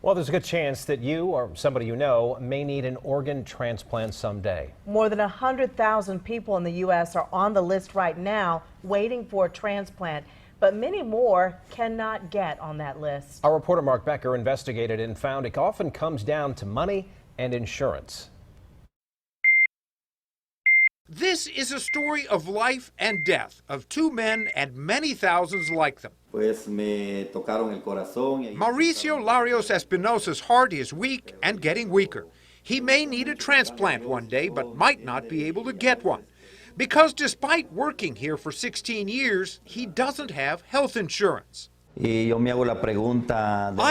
Well, there's a good chance that you or somebody you know may need an organ transplant someday. More than 100,000 people in the U.S. are on the list right now waiting for a transplant, but many more cannot get on that list. Our reporter Mark Becker investigated and found it often comes down to money and insurance. This is a story of life and death of two men and many thousands like them. Mauricio Larios Espinosa's heart is weak and getting weaker. He may need a transplant one day, but might not be able to get one. Because despite working here for 16 years, he doesn't have health insurance. I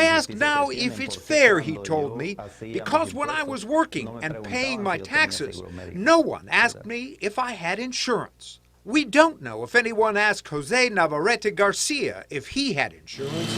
ask now if it's fair, he told me, because when I was working and paying my taxes, no one asked me if I had insurance. We don't know if anyone asked Jose Navarrete Garcia if he had insurance.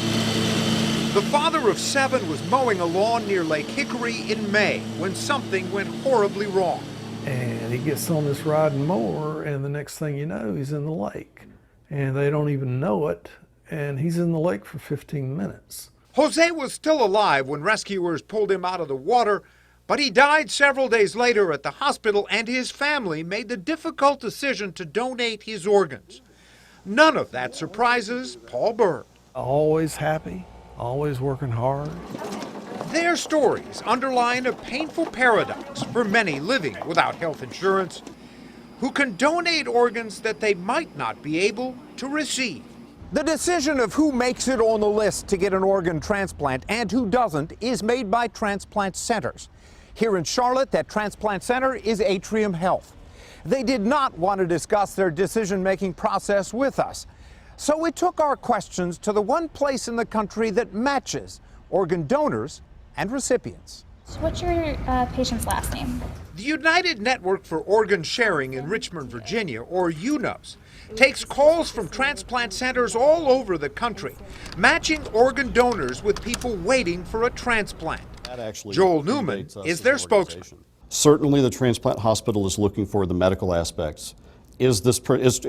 The father of 7 was mowing a lawn near Lake Hickory in May when something went horribly wrong. And he gets on this riding mower, and the next thing you know, he's in the lake. And they don't even know it. And he's in the lake for 15 minutes. Jose was still alive when rescuers pulled him out of the water, but he died several days later at the hospital, and his family made the difficult decision to donate his organs. None of that surprises Paul Burr. Always happy, always working hard. Their stories underline a painful paradox for many living without health insurance who can donate organs that they might not be able to receive. The decision of who makes it on the list to get an organ transplant and who doesn't is made by transplant centers. Here in Charlotte, that transplant center is Atrium Health. They did not want to discuss their decision-making process with us. So we took our questions to the one place in the country that matches organ donors and recipients. What's your patient's last name? The United Network for Organ Sharing in Richmond, Virginia, or UNOS, takes calls from transplant centers all over the country, matching organ donors with people waiting for a transplant. Joel Newman is their spokesman. Certainly the transplant hospital is looking for the medical aspects. Is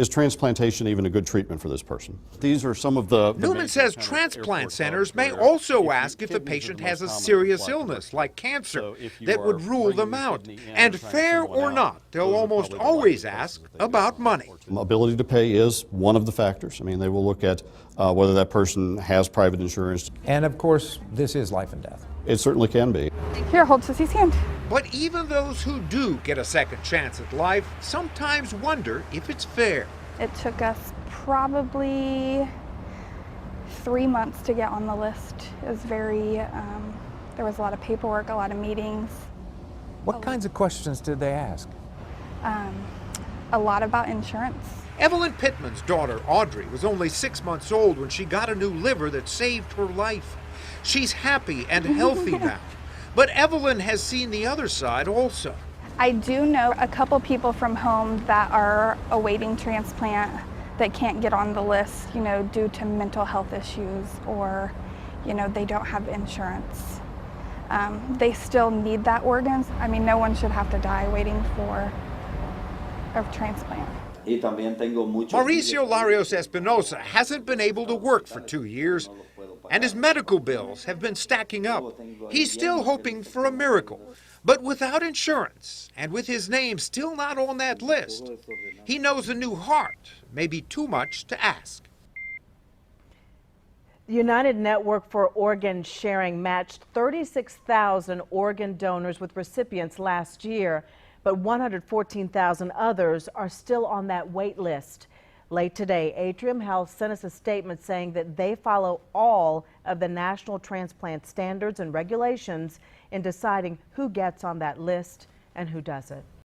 transplantation even a good treatment for this person? These are some of the Newman says transplant centers may also ask if the patient has a serious illness like cancer that would rule them out. And fair or not, they'll almost always ask about money. Ability to pay is one of the factors. I mean, they will look at whether that person has private insurance. And of course, this is life and death. It certainly can be. Here, hold Sissy's hand. But even those who do get a second chance at life sometimes wonder if it's fair. It took us probably 3 months to get on the list. It was very, there was a lot of paperwork, a lot of meetings. What kinds of questions did they ask? A lot about insurance. Evelyn Pittman's daughter, Audrey, was only 6 months old when she got a new liver that saved her life. She's happy and healthy now. But Evelyn has seen the other side also. I do know a couple people from home that are awaiting transplant that can't get on the list, you know, due to mental health issues or, you know, they don't have insurance. They still need that organ. I mean, no one should have to die waiting for a transplant. Mauricio Larios Espinosa hasn't been able to work for 2 years, and his medical bills have been stacking up. He's still hoping for a miracle, but without insurance, and with his name still not on that list, he knows a new heart may be too much to ask. The United Network for Organ Sharing matched 36,000 organ donors with recipients last year, but 114,000 others are still on that wait list. Late today, Atrium Health sent us a statement saying that they follow all of the national transplant standards and regulations in deciding who gets on that list and who doesn't.